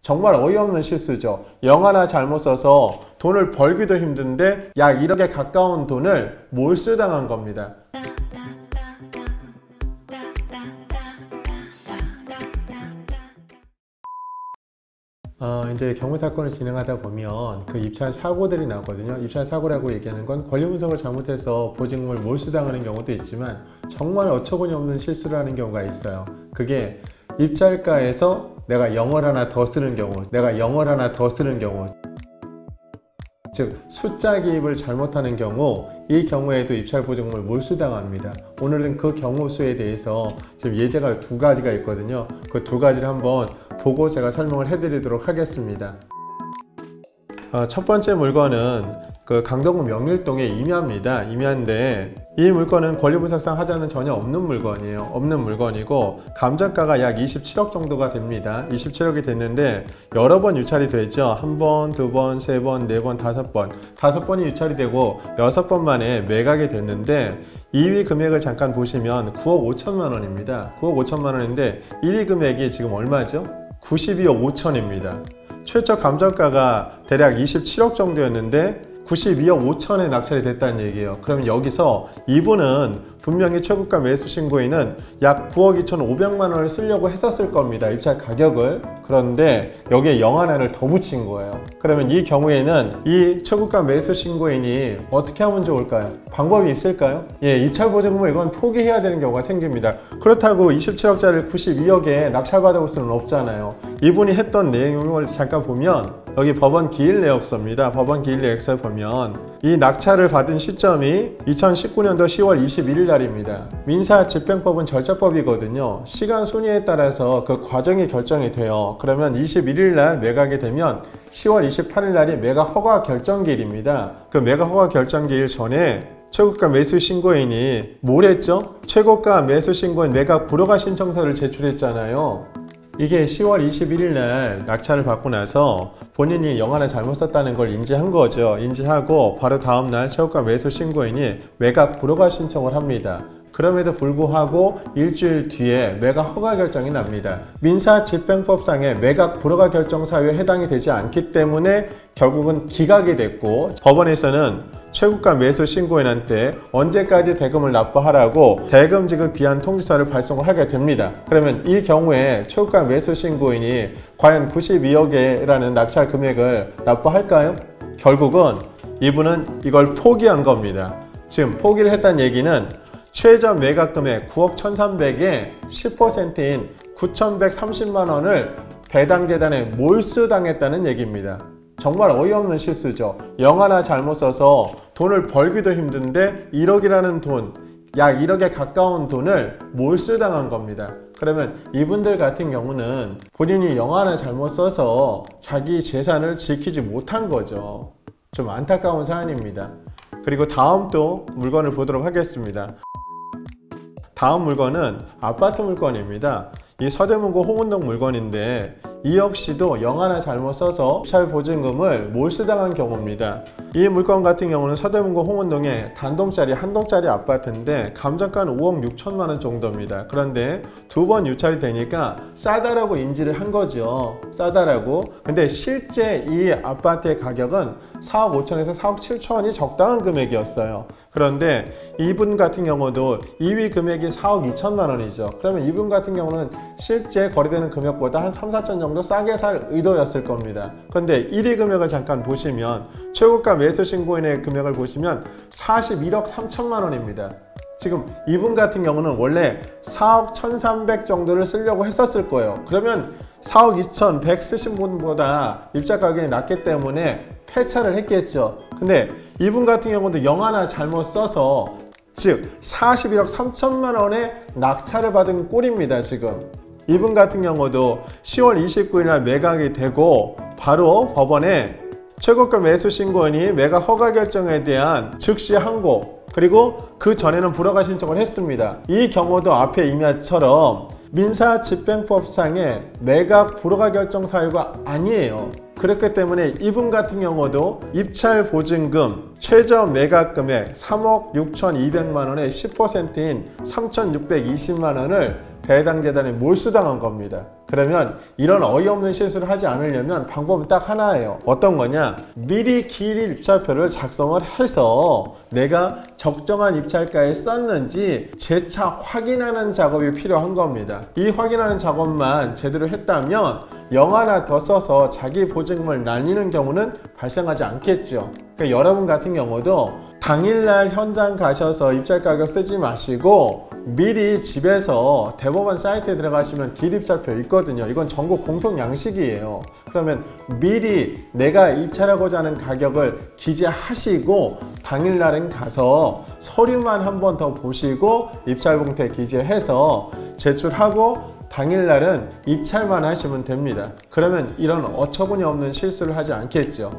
정말 어이없는 실수죠. 영 하나 잘못 써서 돈을 벌기도 힘든데 약 1억에 가까운 돈을 몰수당한 겁니다. 이제 경무사건을 진행하다 보면 그 입찰 사고들이 나거든요. 입찰 사고라고 얘기하는 건 권리 분석을 잘못해서 보증금을 몰수당하는 경우도 있지만 정말 어처구니 없는 실수를 하는 경우가 있어요. 그게 입찰가에서 내가 0을 하나 더 쓰는 경우, 즉 숫자 기입을 잘못하는 경우, 이 경우에도 입찰 보증금을 몰수당합니다. 오늘은 그 경우 수에 대해서 지금 예제가 두 가지가 있거든요. 그 두 가지를 한번 보고 제가 설명을 해드리도록 하겠습니다. 첫 번째 물건은 그 강동구 명일동의 임야입니다. 임야인데 이 물건은 권리분석상 하자는 전혀 없는 물건이에요. 없는 물건이고 감정가가 약 27억 정도가 됩니다. 27억이 됐는데 여러 번 유찰이 되죠. 한 번, 두 번, 세 번, 네 번, 다섯 번. 다섯 번이 유찰이 되고 6번 만에 매각이 됐는데 2위 금액을 잠깐 보시면 9억 5천만 원입니다. 9억 5천만 원인데 1위 금액이 지금 얼마죠? 92억 5천입니다. 최저 감정가가 대략 27억 정도였는데 92억 5천에 낙찰이 됐다는 얘기예요. 그러면 여기서 이분은 분명히 최고가 매수 신고인은 약 9억 2,500만 원을 쓰려고 했었을 겁니다. 입찰 가격을. 그런데 여기에 0 하나를 더 붙인 거예요. 그러면 이 경우에는 이 최고가 매수 신고인이 어떻게 하면 좋을까요? 방법이 있을까요? 예, 입찰 보증금을 이건 포기해야 되는 경우가 생깁니다. 그렇다고 27억짜리를 92억에 낙찰받아올 수는 없잖아요. 이분이 했던 내용을 잠깐 보면 여기 법원 기일 내역서입니다. 법원 기일 내역서에 보면 이 낙찰을 받은 시점이 2019년도 10월 21일 날입니다. 민사집행법은 절차법이거든요. 시간 순위에 따라서 그 과정이 결정이 돼요. 그러면 21일 날 매각이 되면 10월 28일 날이 매각 허가 결정기일입니다. 그 매각 허가 결정기일 전에 최고가 매수 신고인이 뭘 했죠? 최고가 매수 신고인 매각 불허가 신청서를 제출했잖아요. 이게 10월 21일 날 낙찰을 받고 나서 본인이 0 하나 잘못 썼다는 걸 인지한 거죠. 인지하고 바로 다음날 최고가 매수 신고인이 매각 불허가 신청을 합니다. 그럼에도 불구하고 일주일 뒤에 매각 허가 결정이 납니다. 민사집행법상의 매각 불허가 결정 사유에 해당이 되지 않기 때문에 결국은 기각이 됐고 법원에서는 최고가 매수 신고인한테 언제까지 대금을 납부하라고 대금 지급 기한 통지서를 발송을 하게 됩니다. 그러면 이 경우에 최고가 매수 신고인이 과연 92억이라는 낙찰 금액을 납부할까요? 결국은 이분은 이걸 포기한 겁니다. 지금 포기를 했다는 얘기는 최저 매각 금액 9억 1,300에 10%인 9,130만 원을 배당재단에 몰수당했다는 얘기입니다. 정말 어이없는 실수죠. 0 하나 잘못 써서 돈을 벌기도 힘든데 1억이라는 돈, 약 1억에 가까운 돈을 몰수당한 겁니다. 그러면 이분들 같은 경우는 본인이 0 하나 잘못 써서 자기 재산을 지키지 못한 거죠. 좀 안타까운 사안입니다. 그리고 다음 또 물건을 보도록 하겠습니다. 다음 물건은 아파트 물건입니다. 이 서대문구 홍은동 물건인데 이 역시도 0 하나 잘못 써서 입찰 보증금을 몰수당한 경우입니다. 이 물건 같은 경우는 서대문구 홍은동의 단동짜리 한동짜리 아파트인데 감정가는 5억 6천만 원 정도입니다. 그런데 두 번 유찰이 되니까 싸다라고 인지를 한 거죠. 싸다라고. 근데 실제 이 아파트의 가격은 4억 5천에서 4억 7천이 적당한 금액이었어요. 그런데 이분 같은 경우도 2위 금액이 4억 2천만 원이죠. 그러면 이분 같은 경우는 실제 거래되는 금액보다 한 3, 4천 정도 싸게 살 의도였을 겁니다. 그런데 1위 금액을 잠깐 보시면 최고가 매수 신고인의 금액을 보시면 41억 3천만 원입니다. 지금 이분 같은 경우는 원래 4억 1,300 정도를 쓰려고 했었을 거예요. 그러면 4억 2,100 쓰신 분보다 입찰 가격이 낮기 때문에 폐차를 했겠죠. 근데 이분 같은 경우도 0 하나 잘못 써서 즉 41억 3천만 원의 낙찰을 받은 꼴입니다. 지금 이분 같은 경우도 10월 29일 날 매각이 되고 바로 법원에 최고가 매수 신고인이 매각 허가 결정에 대한 즉시 항고, 그리고 그 전에는 불허가 신청을 했습니다. 이 경우도 앞에 임야처럼 민사집행법상의 매각 불허가 결정 사유가 아니에요. 그렇기 때문에 이분 같은 경우도 입찰 보증금 최저 매각 금액 3억 6,200만 원의 10%인 3,620만 원을 배당 재단에 몰수당한 겁니다. 그러면 이런 어이없는 실수를 하지 않으려면 방법은 딱 하나예요. 어떤 거냐? 미리 기일 입찰표를 작성을 해서 내가 적정한 입찰가에 썼는지 재차 확인하는 작업이 필요한 겁니다. 이 확인하는 작업만 제대로 했다면 0 하나 더 써서 자기 보증금을 날리는 경우는 발생하지 않겠죠. 그러니까 여러분 같은 경우도 당일날 현장 가셔서 입찰 가격 쓰지 마시고 미리 집에서 대법원 사이트에 들어가시면 기일입찰표 있거든요. 이건 전국 공통 양식이에요. 그러면 미리 내가 입찰하고자 하는 가격을 기재하시고 당일날은 가서 서류만 한 번 더 보시고 입찰 봉투에 기재해서 제출하고 당일날은 입찰만 하시면 됩니다. 그러면 이런 어처구니 없는 실수를 하지 않겠죠.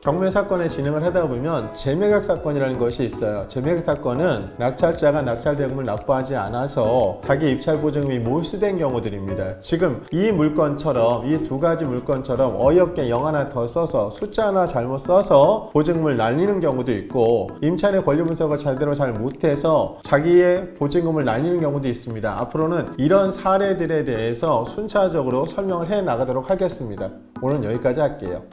경매 사건의 진행을 하다 보면 재매각 사건이라는 것이 있어요. 재매각 사건은 낙찰자가 낙찰 대금을 납부하지 않아서 자기 입찰 보증금이 몰수된 경우들입니다. 지금 이 물건처럼 이 두 가지 물건처럼 어이없게 0 하나 더 써서 숫자 하나 잘못 써서 보증금을 날리는 경우도 있고 임차인의 권리 분석을 제대로 잘 못해서 자기의 보증금을 날리는 경우도 있습니다. 앞으로는 이런 사례들에 대해서 순차적으로 설명을 해 나가도록 하겠습니다. 오늘 여기까지 할게요.